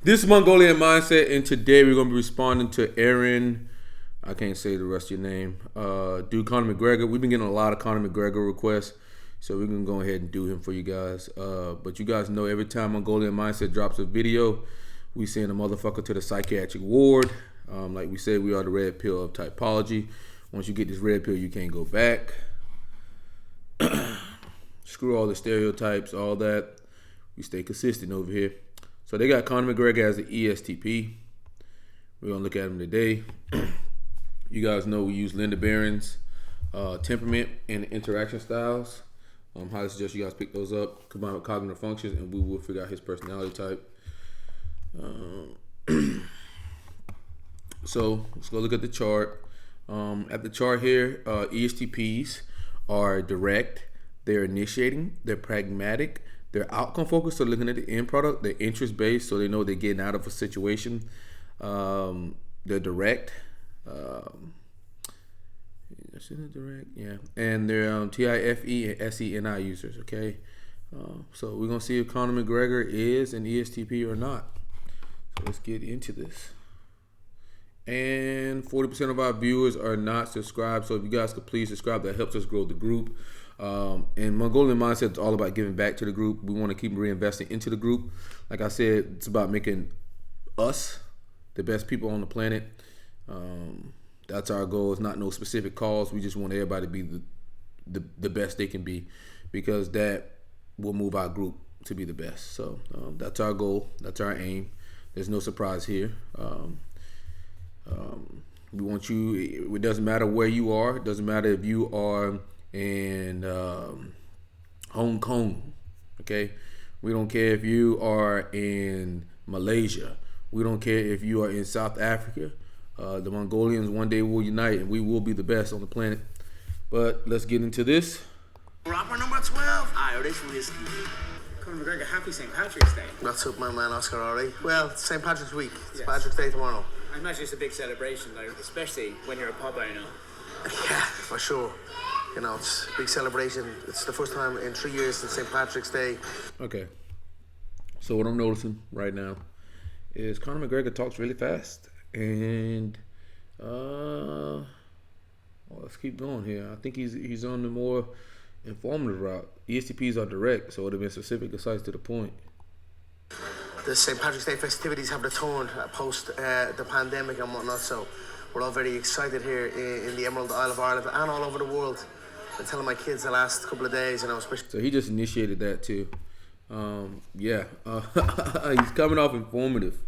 This is Mongolian Mindset, and today we're going to be responding to Aaron. I can't say the rest of your name. Conor McGregor. We've been getting a lot of Conor McGregor requests, so we're going to go ahead and do him for you guys. But you guys know every time Mongolian Mindset drops a video, we send a motherfucker to the psychiatric ward. Like we said, we are the red pill of typology. Once you get this red pill, you can't go back. Screw all the stereotypes, all that. We stay consistent over here. So they got Conor McGregor as the ESTP. We're going to look at him today. You guys know we use Linda Barrens Temperament and Interaction Styles. Highly suggest you guys pick those up, combine with cognitive functions, and we will figure out his personality type. So let's go look at the chart. At the chart here, ESTPs are direct, they're initiating, they're pragmatic, they're outcome focused, so looking at the end product. They're interest based, so they know they're getting out of a situation. They're direct. And they're TIFE and SENI users. Okay, so we're gonna see if Conor McGregor is an ESTP or not. So let's get into this. And 40% of our viewers are not subscribed, so if you guys could please subscribe, that helps us grow the group. And Mongolian Mindset is all about giving back to the group. We want to keep reinvesting into the group. Like I said, it's about making us the best people on the planet. That's our goal. It's not no specific cause. We just want everybody to be the best they can be, because that will move our group to be the best. So that's our goal. That's our aim. There's no surprise here. We want you. It doesn't matter where you are. It doesn't matter if you are in Hong Kong. Okay, we don't care if you are in Malaysia. We don't care if you are in South Africa. The Mongolians one day will unite, and we will be the best on the planet. But let's get into this. Rapper number 12, Irish whiskey. Conor McGregor, happy St. Patrick's Day. That's up my man Oscar, alright. Well, it's St. Patrick's week. It's Patrick's Day tomorrow. I imagine it's a big celebration, though, especially when you're a pub owner. Yeah, for sure. You know, it's a big celebration. It's the first time in 3 years since St. Patrick's Day. Okay. So what I'm noticing right now is Conor McGregor talks really fast. And let's keep going here. I think he's on the more informative route. ESTPs are direct, so it would have been specific, concise, to the point. The St. Patrick's Day festivities have returned post the pandemic and whatnot, so we're all very excited here in the Emerald Isle of Ireland and all over the world. I've been telling my kids the last couple of days, you know, especially. So he just initiated that too. He's coming off informative.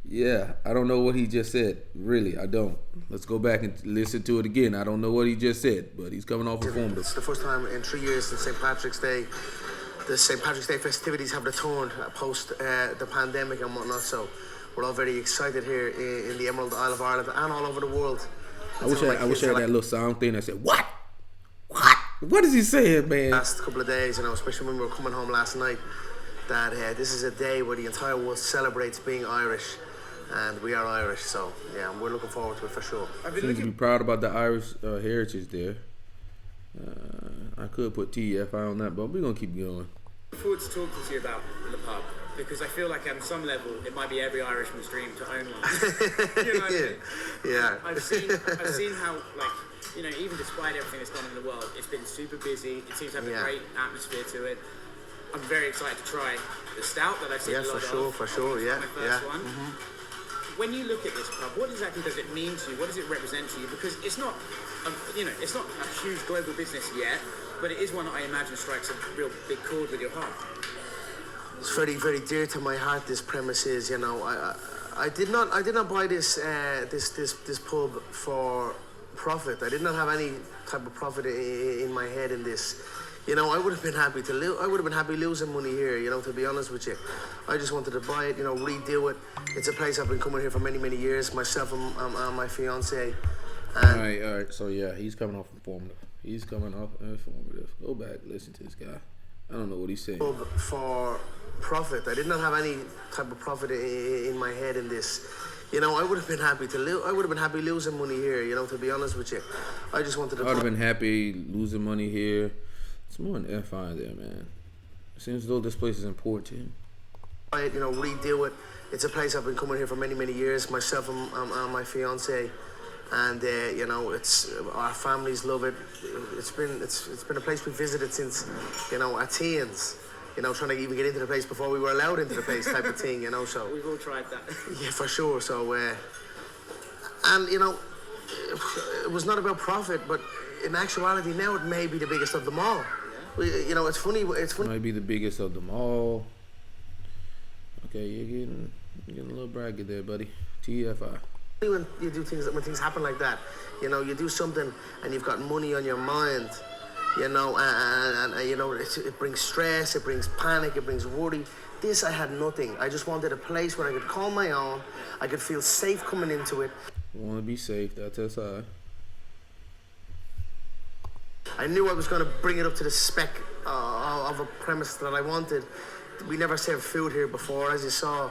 Yeah, I don't know what he just said. Really, I don't. Let's go back and listen to it again. I don't know what he just said, but he's coming off informative. It's the first time in 3 years since St. Patrick's Day. The St. Patrick's Day festivities have returned post the pandemic and whatnot, so we're all very excited here in the Emerald Isle of Ireland and all over the world. I wish I had that little sound thing that said, "What? What? What is he saying, man?" Last couple of days, you know, especially when we were coming home last night, that this is a day where the entire world celebrates being Irish, and we are Irish, so yeah, we're looking forward to it for sure. Seems to be proud about the Irish heritage there. I could put TFI on that, but we're gonna keep going. I look forward to talking to you about the pub, because I feel like on some level it might be every Irishman's dream to own one. You know what I mean? Yeah. I've seen how, like, you know, even despite everything that's gone on in the world, it's been super busy. It seems to have a great atmosphere to it. I'm very excited to try the stout that I've seen a lot of. For sure, yeah. My first one. Mm-hmm. When you look at this pub, what exactly does it mean to you? What does it represent to you? Because it's not, it's not a huge global business yet, but it is one that I imagine strikes a real big chord with your heart. It's very, very dear to my heart. This premise is, you know, I did not buy this this pub for profit. I did not have any type of profit in my head in this. You know, I would have been happy losing money here, you know, to be honest with you. I just wanted to buy it, you know, redo it. It's a place I've been coming here for many, many years, myself and my fiance. All right. So yeah, he's coming off informative. Go back, listen to this guy. I don't know what he's saying. For profit. I did not have any type of profit in my head in this. You know, I would have been happy losing money here, you know, to be honest with you. I just wanted to. I would have been happy losing money here. It's more an FI there, man. It seems as though this place is important to him. You know, redo it. It's a place I've been coming here for many years. Myself and my fiance, and you know, it's our families love it. It's been a place we visited since, you know, our teens. You know, trying to even get into the place before we were allowed into the place, type of thing. You know, so We've all tried that. yeah, for sure. So, and you know, it was not about profit, but in actuality, now it may be the biggest of them all. You know, it's funny. Might be the biggest of them all. Okay, you're getting a little braggy there, buddy. TFI. When you do things, when things happen like that, you know, you do something and you've got money on your mind, you know, and you know, it brings stress, it brings panic, it brings worry. This, I had nothing. I just wanted a place where I could call my own. I could feel safe coming into it. Want to be safe? That's SI. I knew I was going to bring it up to the spec of a premise that I wanted. We never served food here before, as you saw.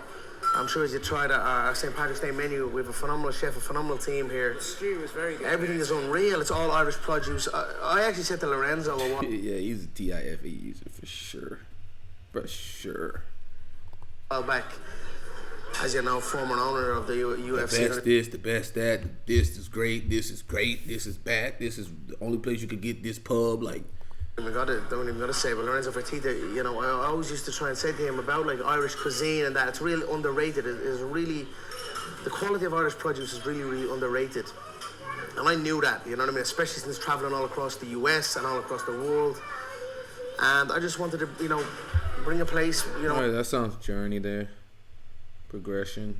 I'm sure as you tried our St. Patrick's Day menu, we have a phenomenal chef, a phenomenal team here. The stew was very good. Everything is unreal. It's all Irish produce. I actually said to Lorenzo, Yeah, he's a TIFE user for sure. For sure. a while back, as you know, former owner of the UFC. The best this, the best that. This is great. This is great. This is bad. This is the only place you could get this pub. Like, Don't even gotta say, but Lorenzo Fertitta, you know, I always used to try and say to him about like Irish cuisine and that it's really underrated. It is really, the quality of Irish produce is really underrated. And I knew that, you know what I mean, especially since traveling all across the US and all across the world. And I just wanted to, you know, bring a place, you know. all right, that sounds journey there. Progression.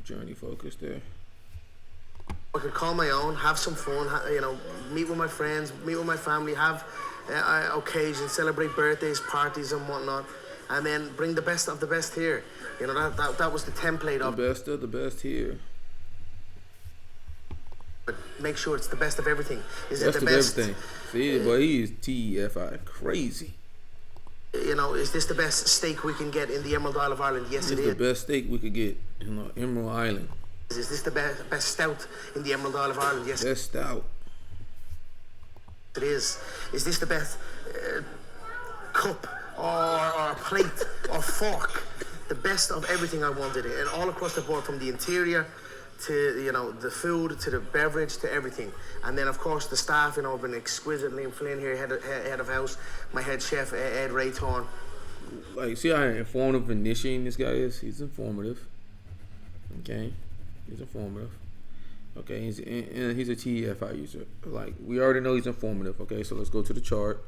Journey focus there. I could call my own, have some fun, you know, meet with my friends, meet with my family, have occasions, celebrate birthdays, parties and whatnot, and then bring the best of the best here. You know, that was the template of The best of the best here. But make sure it's the best of everything. Is Best it the of best? everything. See, boy, he is TFI. Crazy. You know, is this the best steak we can get in the Emerald Isle of Ireland? Yes, This it is the is. best steak we could get in Emerald Island. Is this the best stout in the Emerald Isle of Ireland? Yes, Best stout. it is. Is this the best cup or plate or fork? The best of everything I wanted, and all across the board, from the interior to, you know, the food to the beverage to everything. And then of course the staff, you know, have been exquisite. Liam Flynn here, head of house, my head chef Ed Raythorn. Like, see how informative and initiating this guy is? He's informative. Okay? He's informative. Okay, he's a TFI user. Like, we already know he's informative. Okay, so let's go to the chart.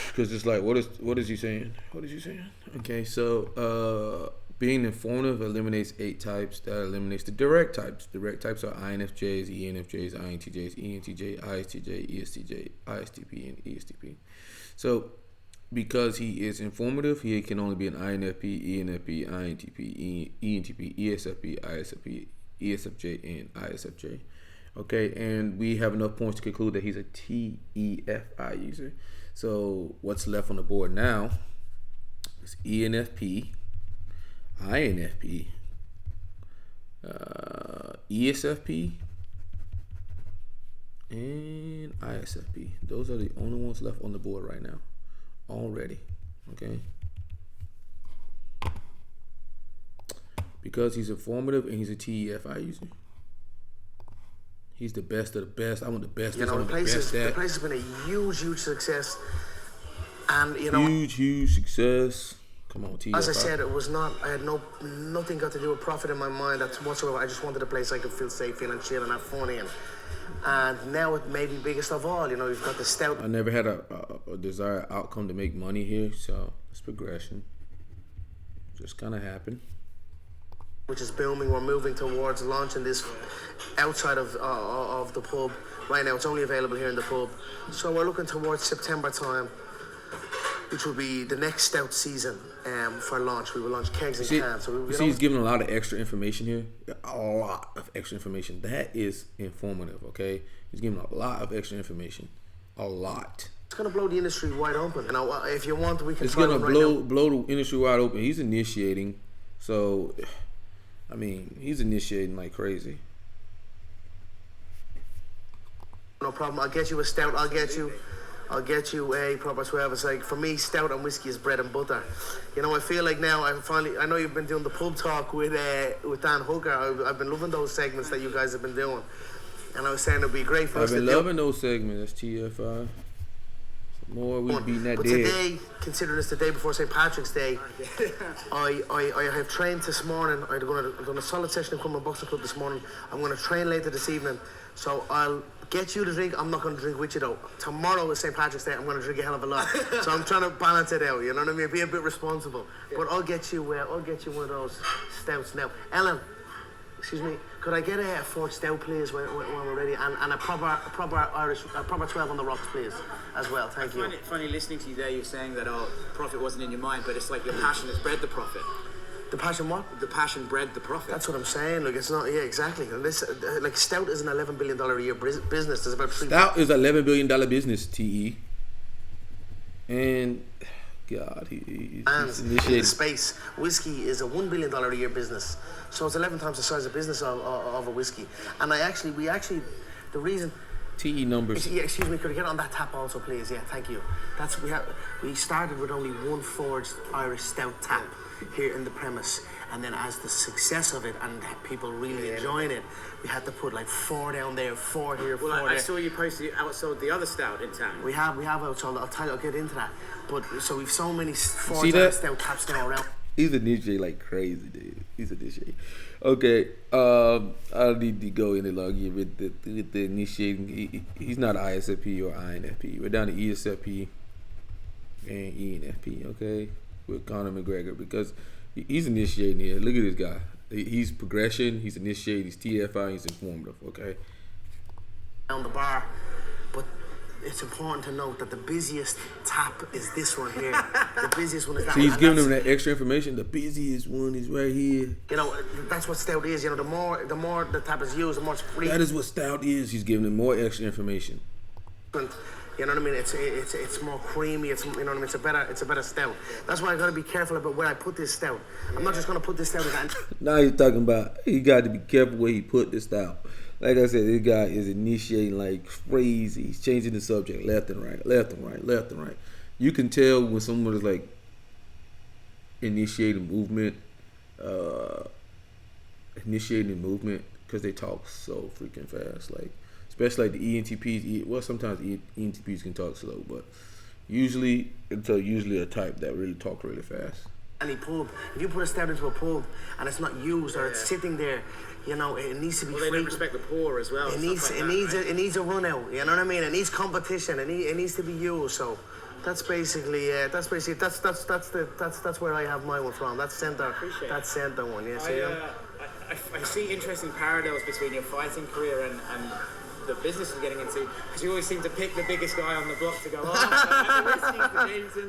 Because it's like, what is he saying? What is he saying? Okay, so being informative eliminates 8 types. That eliminates the direct types. Direct types are INFJs, ENFJs, INTJs, ENTJ, ISTJ, ESTJ, ISTP, and ESTP. So, because he is informative, he can only be an INFP, ENFP, INTP, ENTP, ESFP, ISFP, ESFJ, and ISFJ. Okay, and we have enough points to conclude that he's a TEFI user. So what's left on the board now is ENFP, INFP, ESFP, and ISFP. Those are the only ones left on the board right now. Already, okay? Because he's informative and he's a TEFI user. He's the best of the best. I want the best. You know, the place has been a huge success, and you know, huge success. Come on, TEFI. as I said, it was not. I had nothing got to do with profit in my mind. That's whatsoever. I just wanted a place I could feel safe in and chill and have fun in. And now it may be biggest of all. You know, you've got the stout. I never had a desired outcome to make money here, so it's progression. Just kind of happened. Which is booming. We're moving towards launching this outside of the pub. Right now, it's only available here in the pub. So we're looking towards September time, which will be the next stout season for launch. We will launch kegs and cans. So he's giving a lot of extra information here. A lot of extra information. That is informative, okay? He's giving a lot of extra information. A lot. It's gonna blow the industry wide open. You know, if you want, we can. It's gonna blow the industry wide open. He's initiating, so I mean, he's initiating like crazy. No problem. I'll get you a stout. I'll get you I'll get you a proper 12. It's like, for me, stout and whiskey is bread and butter. You know, I feel like now I know you've been doing the pub talk with Dan Hooker. I've been loving those segments that you guys have been doing. And I was saying it'd be great for us to do. I've been loving those segments. That's TFI. More we beating that but dead. Today, considering it's the day before St. Patrick's Day, I have trained this morning. I've done a solid session in Crumlin Boxing Club this morning. I'm going to train later this evening. So I'll get you to drink. I'm not going to drink with you though. Tomorrow is St. Patrick's Day. I'm going to drink a hell of a lot. So I'm trying to balance it out. You know what I mean? Be a bit responsible. Yeah. But I'll get you one of those stouts now. Ellen, excuse me. Could I get a Fort Stout, please, when we're ready, and a proper Irish, a proper 12 on the rocks, please, as well. Thank you. I find it funny listening to you there. You're saying that profit wasn't in your mind, but it's like your passion has bred the profit. The passion what? The passion bred the profit. That's what I'm saying. Like, it's not. Yeah, exactly. And this, like, Stout is an $11 billion a year business. There's about Stout is an $11 billion business. TE, and God, he's initiated. In space, whiskey is a $1 billion a year business. So it's 11 times the size of business of a whiskey. And the reason. TE numbers. Yeah, excuse me, could I get on that tap also, please? Yeah, thank you. We started with only one forged Irish Stout tap here in the premise, and then as the success of it and people really enjoying it, we had to put like 4 down there, 4 here, 4 there. I saw you posted outsold the other stout in town. We have outsold. I'll get into that. But so we've so many forged Stout taps now around. He's a DJ like crazy, dude. He's a DJ. Okay, I need to go in and log in with the initiating. He's not ISFP or INFP. We're down to ESFP and ENFP, okay, with Conor McGregor, because he's initiating here. Look at this guy. He's progression, he's initiating, he's TFI, he's informative, okay? On the bar, but it's important to note that the busiest tap is this one here. The busiest one is that. So he's giving them that extra information. The busiest one is right here. You know, that's what Stout is. You know, the more the tap is used, the more it's free. That is what Stout is. He's giving them more extra information. You know what I mean? It's more creamy. It's, you know what I mean? It's a better stout. That's why I got to be careful about where I put this stout. I'm not just gonna put this stout in. Now you're talking about he got to be careful where he put this stout. Like I said, this guy is initiating like crazy. He's changing the subject left and right, left and right, left and right. You can tell when someone is like initiating movement because they talk so freaking fast. Like, especially like the ENTPs. Well, sometimes ENTPs can talk slow, but usually it's usually a type that really talk really fast. Any pub, if you put a stout into a pub and it's not used or it's sitting there, you know, it needs to be. Well, they don't respect the pour as well. It needs a run out. You know what I mean? It needs competition. It needs to be used. So that's basically that's where I have my one from. That's center. That's center one. Yeah. I see interesting parallels between your fighting career and the business you're getting into, because you always seem to pick the biggest guy on the block to go,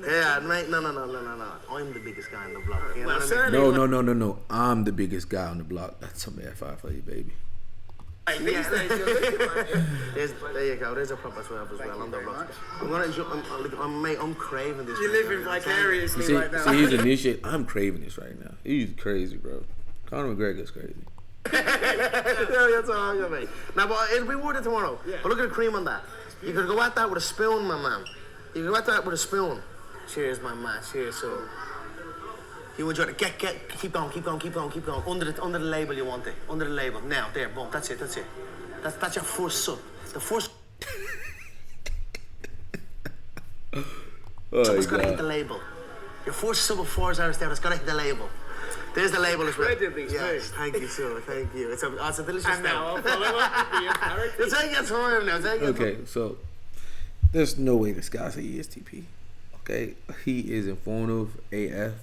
yeah, mate, no. I'm the biggest guy on the block. You know what I mean? No. I'm the biggest guy on the block. That's some F5 for you, baby. Hey, these days you're looking like it. There you go. There's a proper 12 as well on the block. I'm gonna enjoy. I'm craving this. You're living vicariously right now. See, he's initiating. I'm craving this right now. He's crazy, bro. Conor McGregor's crazy. That's all I'm gonna be. Now, but it'll be worth it tomorrow. Yeah. But look at the cream on that. You could go at that with a spoon, my man. You could go at that with a spoon. Cheers, my man. Cheers, so. You enjoy it. Keep going. Under the label you want it. Under the label. Now, there, boom. That's it. That's your first sub. The first. It's gotta hit the label. Your first sub of 4 hours there. It's gotta hit the label. There's the label as well. Yes, thank you, sir. Thank you. It's a delicious and now I'll follow up with the character. You'll take your time now. Okay, so there's no way this guy's a ESTP. Okay, he is informative AF.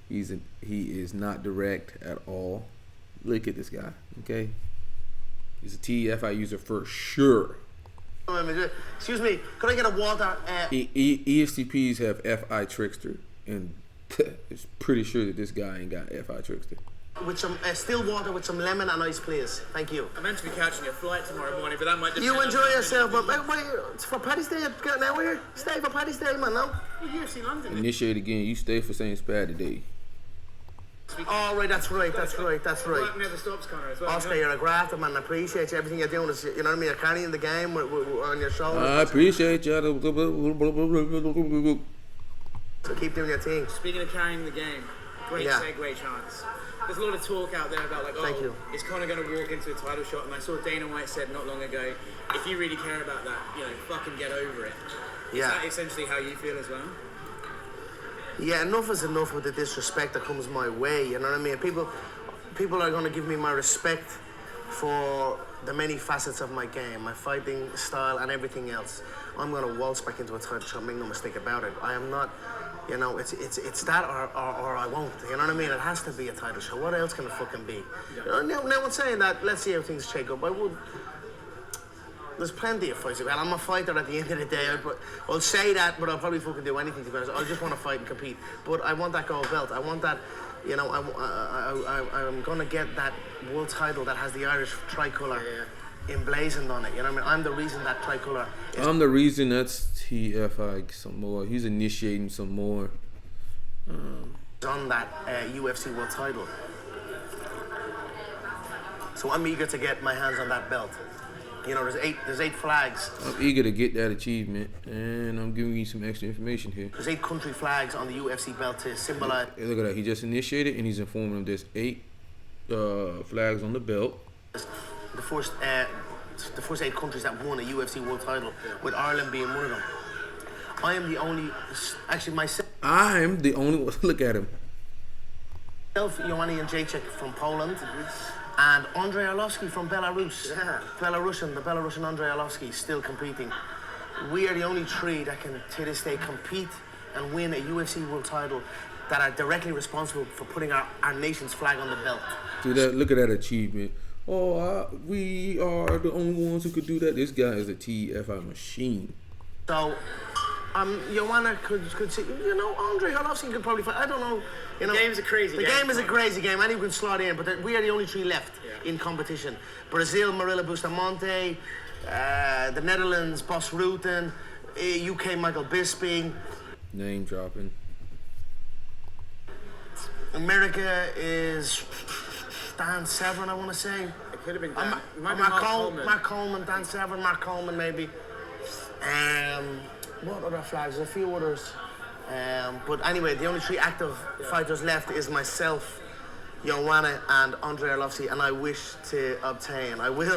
He is not direct at all. Look at this guy. Okay, he's a TFI user for sure. Excuse me, could I get a water? ESTPs have FI trickster, and it's pretty sure that this guy ain't got FI trickster. With some still water with some lemon and ice, please. Thank you. I'm meant to be catching your flight tomorrow morning, but that might. You enjoy yourself, but for Paddy's Day, get now here. Stay for Paddy's Day, man. No. Well, UFC London. Initiate again. You stay for St. Spad today. Oh, right, that's right. Work never stops, Conor, as well. Oscar, you're a grafter, man. I appreciate you. Everything you're doing is, you know what I mean? You're carrying the game on your shoulders. I appreciate you. So keep doing your thing. Speaking of carrying the game, great segue chance. There's a lot of talk out there about is Conor going to walk into a title shot? And I saw Dana White said not long ago, if you really care about that, fucking get over it. Is that essentially how you feel as well? Yeah, enough is enough with the disrespect that comes my way, you know what I mean? People are going to give me my respect for the many facets of my game, my fighting style and everything else. I'm going to waltz back into a title shot, make no mistake about it. I am not, it's that or I won't, you know what I mean? It has to be a title shot. What else can it fucking be? Yeah. Now I'm saying that, let's see how things shake up. There's plenty of fights. Well, I'm a fighter at the end of the day. I'll say that, but I'll probably fucking do anything to be honest. I just want to fight and compete. But I want that gold belt. I want that, I'm going to get that world title that has the Irish tricolour emblazoned on it. You know what I mean? I'm the reason that tricolour is... I'm the reason that's TFI some more. He's initiating some more. On that UFC world title. So I'm eager to get my hands on that belt. There's eight flags. I'm eager to get that achievement, and I'm giving you some extra information here. There's 8 country flags on the UFC belt to symbolize. Hey, look at that. He just initiated, and he's informing them there's 8 flags on the belt. The first 8 countries that won a UFC world title, with Ireland being one of them. I am the only. Actually, myself. I'm the only one. Look at him. Joanna Jędrzejczyk from Poland. And Andrei Arlovski from Belarus. Yeah. The Belarusian Andrei Arlovski still competing. We are the only 3 that can, to this day, compete and win a UFC world title that are directly responsible for putting our nation's flag on the belt. Look at that achievement. We are the only ones who could do that. This guy is a TFI machine. So, Joanna could say, Andrei Arlovski could probably fight. I don't know. The game's a crazy game. The game is a crazy game. Anyone can slot in, but we are the only 3 left in competition. Brazil, Marilla Bustamante, the Netherlands, Bas Rutten, UK, Michael Bisping. Name dropping. America is Dan Severn, I want to say. It could have been Mark Coleman, Dan Severn, Mark Coleman maybe. What other flags? There's a few others. But anyway, the only 3 active fighters left is myself, Joanna, and Andrei Arlovski, and I will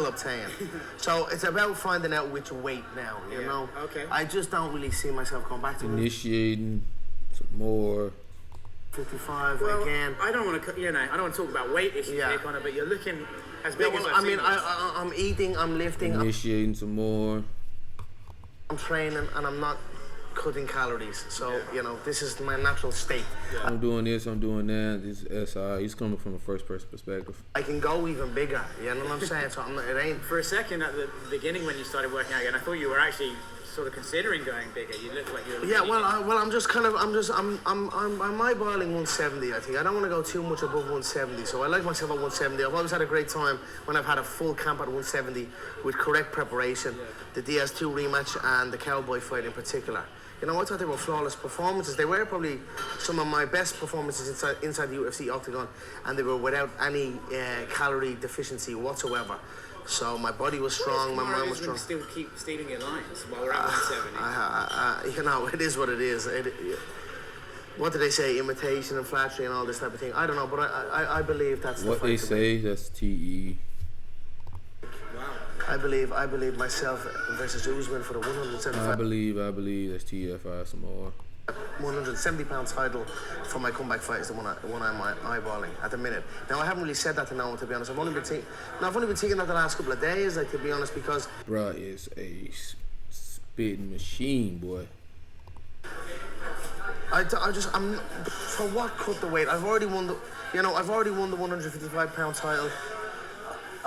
obtain. So it's about finding out which weight now, you know? Okay. I just don't really see myself going back to initiating some more. 55 again. I don't want to talk about weight issues here, Conor, but you're looking as big as I've seen. I'm eating, I'm lifting. Initiating some more. I'm training, and I'm not cutting calories. So, this is my natural state. Yeah. I'm doing this, I'm doing that. This is SI. He's coming from a first-person perspective. I can go even bigger, you know what I'm saying? So it ain't... For a second at the beginning when you started working out again, I thought you were actually sort of considering going bigger. You look like you're... Yeah, I'm eyeballing 170, I think. I don't want to go too much above 170, so I like myself at 170. I've always had a great time when I've had a full camp at 170 with correct preparation. The DS2 rematch and the Cowboy fight in particular. I thought they were flawless performances. They were probably some of my best performances inside the UFC octagon, and they were without any calorie deficiency whatsoever. So my body was strong, my mind was strong. Still keep stealing your lines while we're at 170. It is what it is. What do they say? Imitation and flattery and all this type of thing. I don't know, but I believe that's what they say. That's TE. I believe myself versus Usman for the 175. I believe that's TFI some more. 170-pound title for my comeback fight is the one I'm eyeballing at the minute. Now I haven't really said that to no one, to be honest. I've only been thinking that the last couple of days, to be honest, because bruh is a spitting machine, boy. I'm for what cut the weight? I've already won the 155-pound title.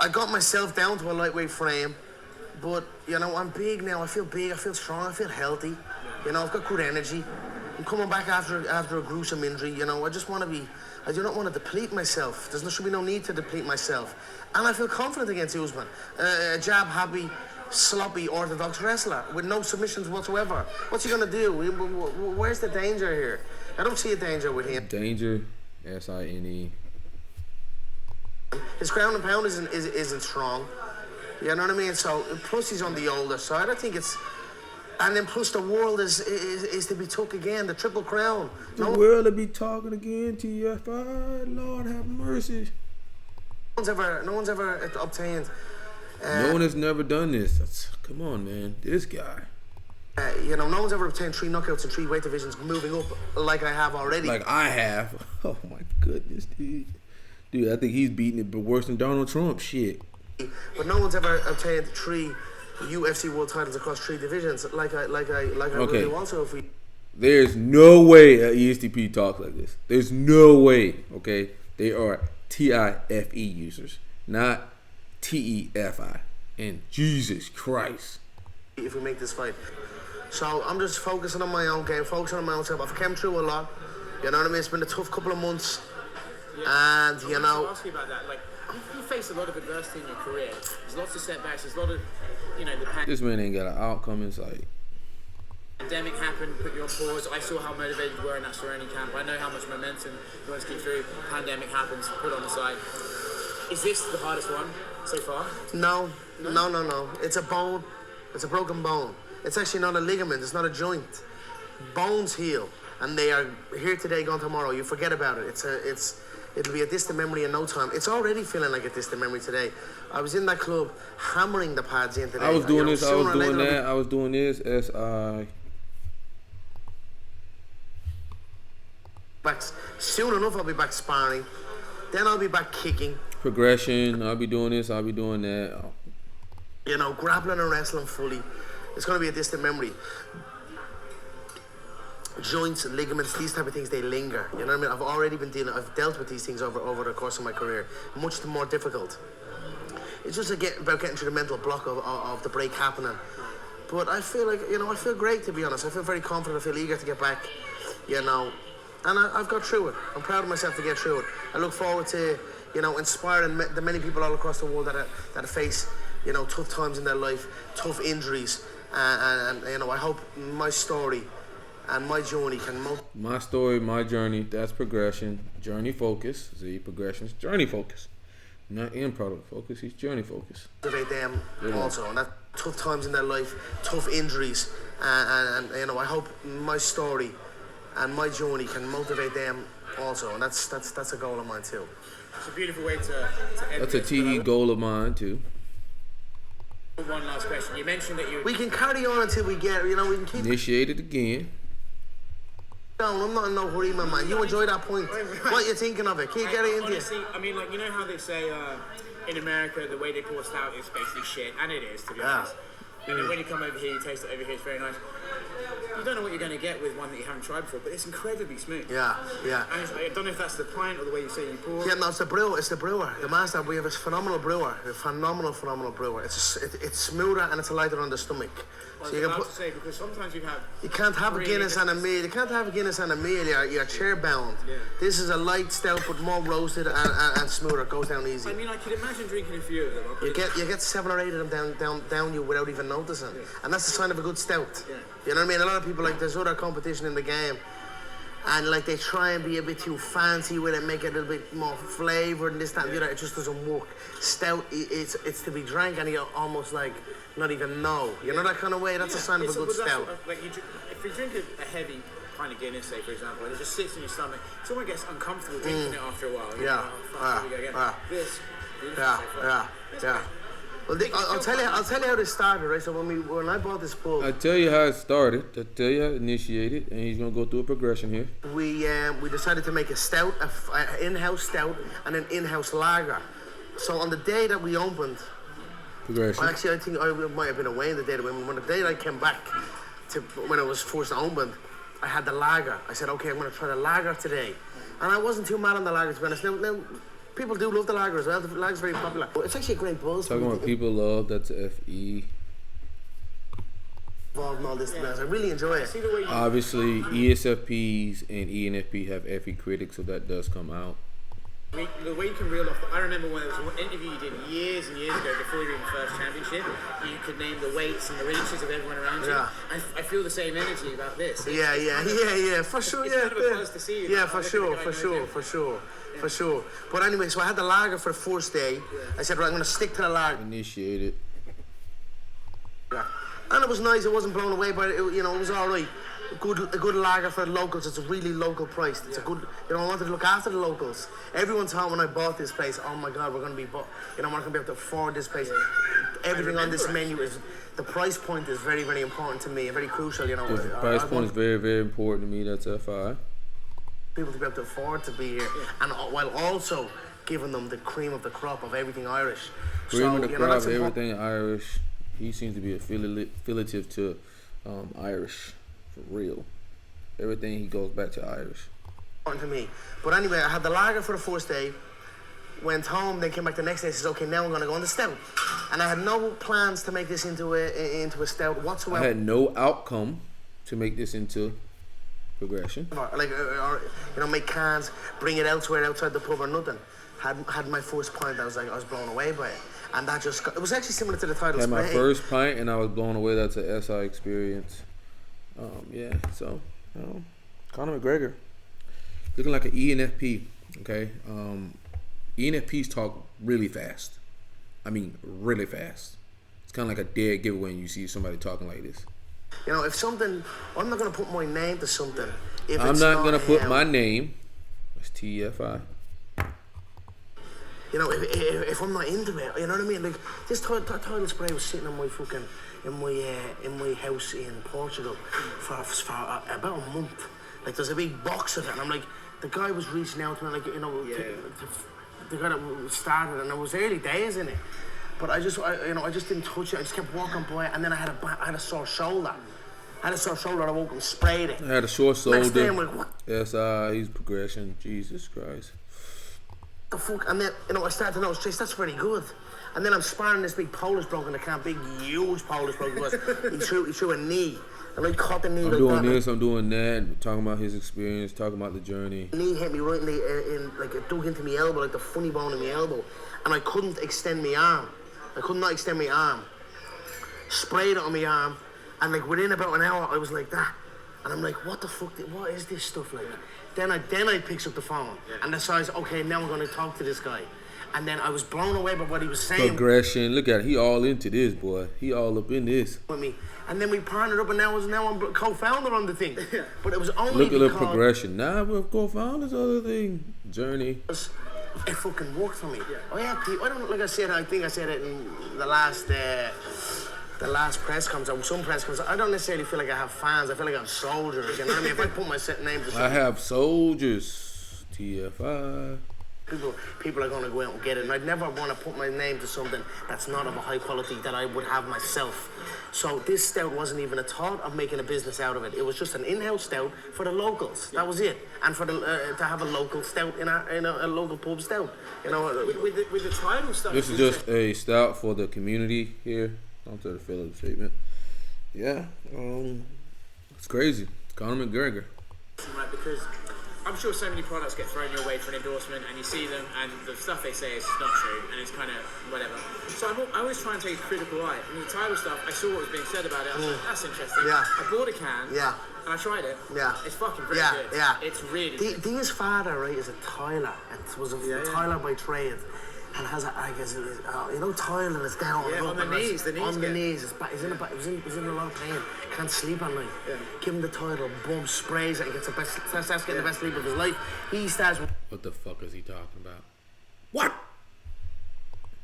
I got myself down to a lightweight frame, but I'm big now. I feel big. I feel strong. I feel healthy. I've got good energy. I'm coming back after a gruesome injury. I just want to be. I do not want to deplete myself. There should be no need to deplete myself, and I feel confident against Usman. A jab happy, sloppy, orthodox wrestler with no submissions whatsoever. What's he gonna do? Where's the danger here? I don't see a danger with him. Danger, SINE. His ground and pound isn't strong. You know what I mean? So plus he's on the older side. I think it's, and then plus the world is to be took again. The Triple Crown. The world to be talking again. TFI. Lord have mercy. No one's ever obtained. No one has never done this. Come on, man. This guy. No one's ever obtained 3 knockouts in 3 weight divisions, moving up like I have already. Like I have. Oh my goodness, dude. Dude, I think he's beating it, but worse than Donald Trump. Shit. But no one's ever obtained 3 UFC world titles across 3 divisions like I really want to. There's no way a ESTP talks like this. There's no way. Okay, they are TIFE users, not TEFI. And Jesus Christ. If we make this fight. So I'm just focusing on my own game, focusing on my own self. I've come through a lot. You know what I mean? It's been a tough couple of months. Yeah. And, you know... I ask you about that. Like, you face a lot of adversity in your career. There's lots of setbacks. There's a lot of, the This man ain't got an outcome in sight. Pandemic happened, put you on pause. I saw how motivated you were in that training camp. I know how much momentum you want to keep through. Pandemic happens, put on the side. Is this the hardest one so far? No. It's a bone. It's a broken bone. It's actually not a ligament. It's not a joint. Bones heal, and they are here today, gone tomorrow. You forget about it. It'll be a distant memory in no time. It's already feeling like a distant memory today. I was in that club hammering the pads in today. I was doing this. I was doing that. I was doing this as back soon enough. I'll be back sparring. Then I'll be back kicking. Progression. I'll be doing this. I'll be doing that. Grappling and wrestling fully. It's going to be a distant memory. Joints, ligaments, these type of things, they linger. You know what I mean? I've dealt with these things over the course of my career. Much more difficult. It's just about getting through the mental block of the break happening. But I feel like, I feel great, to be honest. I feel very confident. I feel eager to get back, And I've got through it. I'm proud of myself to get through it. I look forward to, inspiring the many people all across the world that face, tough times in their life, tough injuries. And I hope my story and my journey can my story, my journey, that's progression. Journey focus. See, progression's journey focus. Not end product focus, he's journey focus. Motivate them also, and that tough times in their life, tough injuries, and I hope my story and my journey can motivate them also, and that's a goal of mine too. It's a beautiful way to end. That's a TE goal of mine too. One last question. You mentioned that we can carry on until we get, we can keep... Initiated again. No, I'm not in no hurry, my man. You enjoy that point. What you thinking of it? Keep getting into it. Honestly, I mean, how they say in America, the way they pour stout is basically shit, and it is, to be honest. And then when you come over here, you taste it over here, it's very nice. You don't know what you're going to get with one that you haven't tried before, but it's incredibly smooth. Yeah. And I don't know if that's the pint or the way you say you pour. Yeah, no, it's the brewer. It's the brewer. The master. We have a phenomenal brewer. A phenomenal brewer. It's smoother and it's lighter on the stomach. So you can put. To say, because sometimes you can't have a Guinness and a meal. You can't have a Guinness and a meal. You're chair bound. Yeah. This is a light stout, but more roasted and smoother. It goes down easy. I mean, I could imagine drinking a few of them. You get 7 or 8 of them down you without even noticing, and that's the sign of a good stout. Yeah. You know what I mean? A lot of people, there's other competition in the game, and they try and be a bit too fancy with it, make it a little bit more flavoured and this, that, and the other. It just doesn't work. Stout, it's to be drank and you almost not even know. You know that kind of way? That's a sign of a good stout. If you drink a heavy pint of Guinness, say, for example, and it just sits in your stomach, someone gets uncomfortable drinking it after a while. Yeah. Well, I'll tell you how this started, right? So when I bought this pub, I'll tell you how it started. I'll tell you how it initiated, and he's gonna go through a progression here. We decided to make a stout, an in-house stout, and an in-house lager. So on the day that we opened, progression. Actually, I think I might have been away the day that when the day that I came back to when I was forced to open, I had the lager. I said, okay, I'm gonna try the lager today, and I wasn't too mad on the lager, to be honest. Now, people do love the lager as well. The lager's very popular. It's actually a great buzz. Talking about people love, that's FE. Involved in all this, I really enjoy it. Obviously, ESFPs and ENFP have FE critics, so that does come out. The way you can reel off. I remember when there was an interview you did years and years ago before you were in the first championship. You could name the weights and the reaches of everyone around you. Yeah. I feel the same energy about this. Yeah, for sure. It's kind of a buzz to see you. Yeah, for sure. But anyway, so I had the lager for the first day. I said, right, I'm going to stick to the lager. Initiated. Yeah. And it was nice. It wasn't blown away by it. It was all right. A good lager for the locals. It's a really local price. It's a good. I wanted to look after the locals. Everyone thought when I bought this place, oh my God, we're going to be, we're not going to be able to afford this place. Everything on this menu is. The price point is very, very important to me. Very crucial. The price point is very, very important to me. That's FI. People to be able to afford to be here, and while also giving them the cream of the crop of everything Irish. Cream of the crop of everything Irish. He seems to be affiliative to Irish. For real. Everything he goes back to Irish. To me. But anyway, I had the lager for the first day, went home, then came back the next day and says, okay, now I'm going to go on the stout. And I had no plans to make this into a stout whatsoever. I had no outcome to make this into progression. Like, make cans, bring it elsewhere outside the pub or nothing. Had my first pint, I was blown away by it. And that it was actually similar to the title Had spray. my first pint and I was blown away. That's an SI experience. Conor McGregor looking like an ENFP. Okay, ENFPs talk really fast. I mean, really fast. It's kind of like a dead giveaway when you see somebody talking like this. If something, I'm not gonna put my name to something. I'm not gonna put my name. It's TFI. If I'm not into it, you know what I mean? Like this title spray was sitting on my fucking in my house in Portugal for about a month. Like there's a big box of it, and I'm like, the guy was reaching out to me, like the guy that started, and it was early days in it. But I just didn't touch it. I just kept walking by it, and then I had a sore shoulder. I woke up and sprayed it. I had a sore shoulder. Next day I'm like, what? He's progression. Jesus Christ. The fuck? And then I started to notice, Chase, that's very good. And then I'm sparring this big Polish bloke in the camp, big huge Polish bloke was. He threw a knee, and I caught the knee. I'm doing this, I'm doing that, talking about his experience, talking about the journey. The knee hit me right it dug into my elbow, like the funny bone in my elbow, and I couldn't extend my arm. I could not extend my arm. Sprayed it on my arm, and like within about an hour, I was like that. And I'm like, what the fuck? What is this stuff like? Then I picks up the phone and decides, okay, now I'm going to talk to this guy. And then I was blown away by what he was saying. Progression. Look at it. He all into this, boy. He all up in this. With me. And then we partnered up, and now I'm co-founder on the thing. But it was only Look at the progression. Nah, we're co-founders of the thing. Journey. It fucking worked for me. I don't, like I said, I think I said it in the last press conference, some press conference. I don't necessarily feel like I have fans. I feel like I have soldiers. You know what I mean? If I put my name to something, I have soldiers. TFI. People are going to go out and get it. And I'd never want to put my name to something that's not of a high quality that I would have myself. So this stout wasn't even a thought of making a business out of it. It was just an in-house stout for the locals. That was it. And for to have a local stout in a local pub stout. With the title stuff. This is just a stout for the community here. Onto the Phillips statement. Yeah, it's crazy. Conor McGregor. Right, because I'm sure so many products get thrown your way for an endorsement, and you see them, and the stuff they say is not true, and it's kind of whatever. So I always try and take a critical eye. And the title stuff, I saw what was being said about it. I was like, that's interesting. Yeah. I bought a can. Yeah. And I tried it. Yeah. It's fucking pretty good. Yeah. It's really good. Dean's father, right, is a tiler. It was a tiler by trade. And has tiling is down. Yeah, on the knees. On the knees. He's in a lot of pain. Can't sleep at night. Yeah. Give him the title, boom, sprays it, and starts getting the best sleep of his life. He starts. What the fuck is he talking about? What?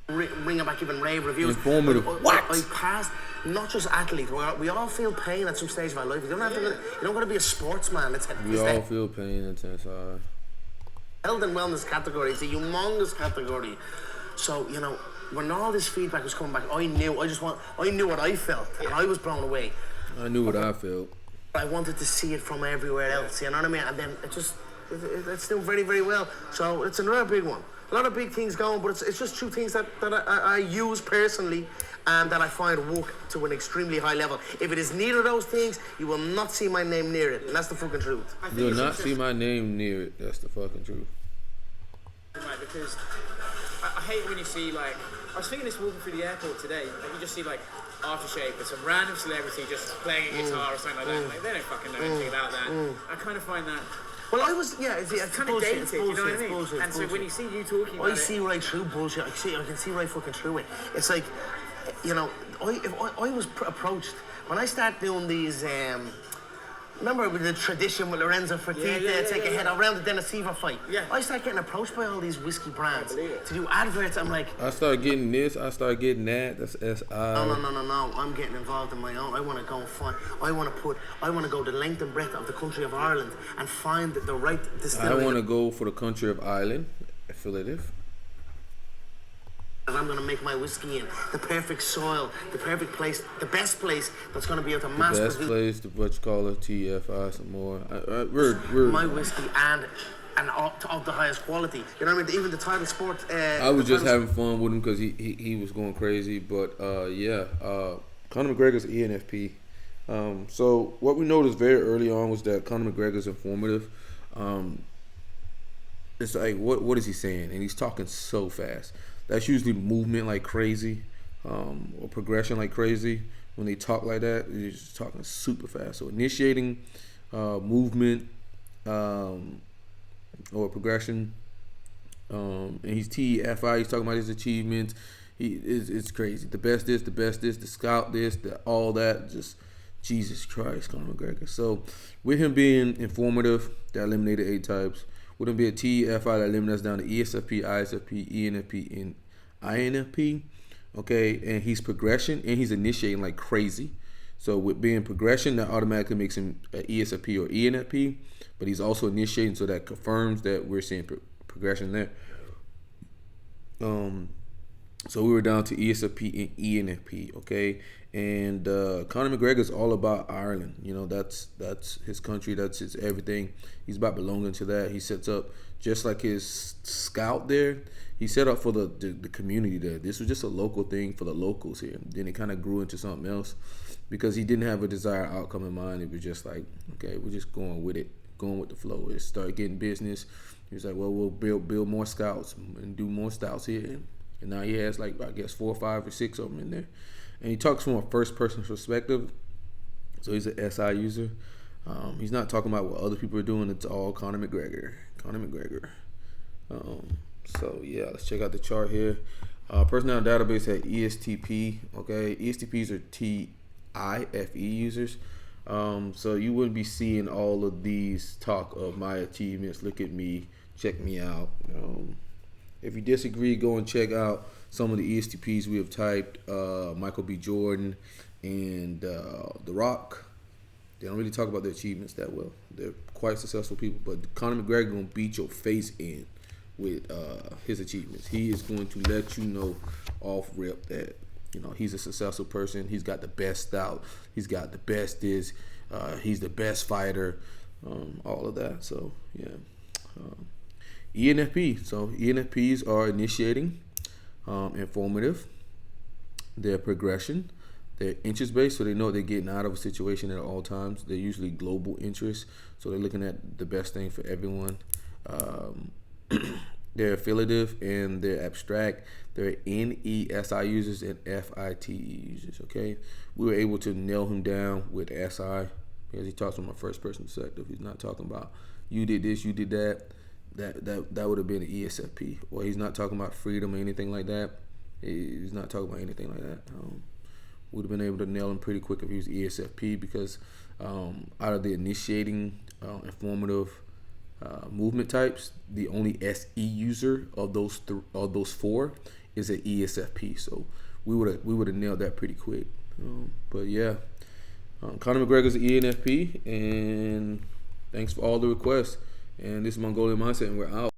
Bringing back even rave reviews. Informative. What? I passed, not just athletes. We all feel pain at some stage of our life. You don't got to be a sportsman. We all feel pain at times. Health and wellness category is a humongous category. So, when all this feedback was coming back, I knew what I felt, and I was blown away. I knew what I felt. I wanted to see it from everywhere else, you know what I mean? And then it's doing very, very well. So it's another big one. A lot of big things going, but it's just two things that I use personally and that I find work to an extremely high level. If it is neither of those things, you will not see my name near it, and that's the fucking truth. You will not see my name near it. That's the fucking truth. Right, because I hate when you see, like, I was thinking this walking through the airport today, like you just see like aftershave with some random celebrity just playing a guitar or something like that. Like, they don't fucking know anything about that. I kind of find that. Well, I was, it's kind of dated, you know what I mean? Bullshit, and so when you see you talking about I see right through bullshit. I can see right fucking through it. It's like, you know, I was approached when I started doing these. Remember with the tradition with Lorenzo Fertitta, take a head around the Denisiva fight. Yeah. I started getting approached by all these whiskey brands to do adverts. I'm like, I started getting this, I started getting that. That's SI. No. I'm getting involved in my own. I want to go and find. I want to go the length and breadth of the country of Ireland and find the right distillery. I want to go for the country of Ireland, affiliative. And I'm going to make my whiskey in the perfect soil, the perfect place, the best place that's going to be able to mass produce. The best place, the what you call it, TFI, some more. We're my whiskey and of the highest quality. You know what I mean? Even the title sport. I was just having fun with him because he was going crazy. But Conor McGregor's ENFP. So what we noticed very early on was that Conor McGregor's informative. It's like what is he saying? And he's talking so fast. That's usually movement like crazy, or progression like crazy. When they talk like that, they're just talking super fast. So initiating movement or progression, and he's TFI. He's talking about his achievements. It's crazy. The best this, the scout this, all that. Just Jesus Christ, Conor McGregor. So with him being informative, that eliminated 8 types. With him being TFI, that eliminates down to ESFP, ISFP, ENFP, and INFP. Okay, and he's progression and he's initiating like crazy. So with being progression, that automatically makes him an ESFP or ENFP, but he's also initiating, so that confirms that we're seeing progression there. So we were down to ESFP and ENFP, okay? And Conor McGregor is all about Ireland. You know, that's his country, that's his everything. He's about belonging to that. He sets up just like his scout there. He set up for the community there. This was just a local thing for the locals here. Then it kind of grew into something else because he didn't have a desired outcome in mind. It was just like, okay, we're just going with it, going with the flow. It started getting business. He was like, well, we'll build more scouts and do more scouts here. And now he has like, I guess 4 or 5 or 6 of them in there. And he talks from a first person perspective. So he's an SI user. He's not talking about what other people are doing. It's all Conor McGregor. So yeah, let's check out the chart here. Personality database had ESTP. Okay, ESTPs are TIFE users. So you wouldn't be seeing all of these talk of my achievements. Look at me, check me out. If you disagree, go and check out some of the ESTPs we have typed. Michael B. Jordan and The Rock. They don't really talk about their achievements that well. They're quite successful people, but Conor McGregor gonna beat your face in with his achievements. He is going to let you know off rip that, you know, he's a successful person. He's got the best style. He's got the best this. He's the best fighter. All of that. So yeah. ENFP. So ENFPs are initiating, informative, their progression, they're interest based, so they know what they're getting out of a situation at all times. They're usually global interests, so they're looking at the best thing for everyone. They're affiliative and they're abstract. They're NESI users and FITE users. Okay, we were able to nail him down with SI because he talks from a first person perspective. He's not talking about you did this, you did that. That would have been an ESFP, or he's not talking about freedom or anything like that. He's not talking about anything like that. Would have been able to nail him pretty quick if he was ESFP, because out of the initiating, informative, movement types, the only SE user of those 4 is an ESFP. So we would have nailed that pretty quick. But yeah, Conor McGregor's an ENFP, and thanks for all the requests. And this is Mongolian Mindset, and we're out.